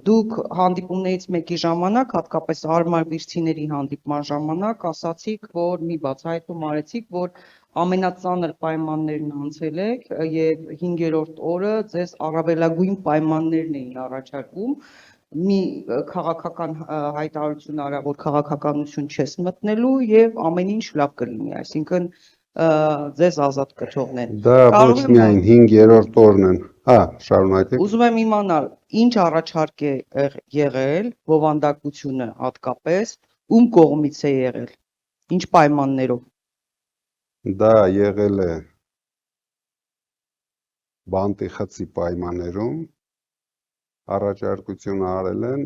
Դուք հանդիպումներից մեկի ժամանակ, հատկապես Արմար Վիրցիների հանդիպման ժամանակ, ասացիք, որ մի բացահայտում արեցիք, որ ամենածանր պայմաններն անցել եք եւ 5-րդ օրը ձեզ առավելագույն պայմաններն էին առաջարկում, մի քաղաքական հայտարարություն արա, որ քաղաքականություն չես մտնելու եւ ամեն ինչ լավ կլինի, այսինքն ձեզ ազատ կթողնեն։ Դա ոչ միայն 5-րդ օրն են, շարունակեք։ Ուզում եմ իմանալ, ինչ առաջարկ է եղել, բովանդակությունը հատկապես, ում կողմից է եղել, ինչ պայմաններով։ Դա եղել է բանտի խցի պայմաններում, առաջարկությունը արել են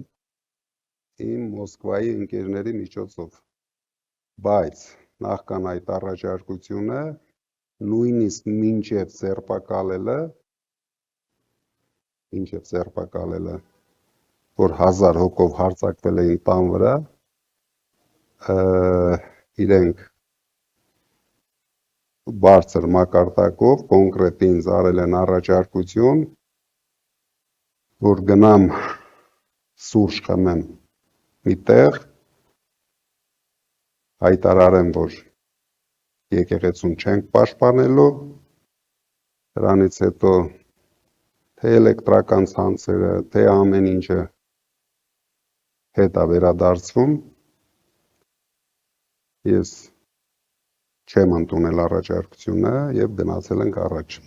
իմ Մոսկվայի ընկերների միջոցով, բայց նախքան այդ առաջարկությունը նույնիսկ մինչև ձերբակալելը, որ 1000 հոգով հարձակվել էին տան վրա, իրենք բարձր մակարդակով կոնկրետ ինձ արել են առաջարկություն, որ գնամ սուրճ խմեմ մի տեղ, հայտարարեմ, որ եկեղեցուն չենք պաշտպանելու, դրանից հետո թե էլեկտրական ցանցերը, թե ամեն ինչը հետ է վերադարձվում, ես չեմ ընդունել առաջարկությունը եւ գնացել ենք առաջ։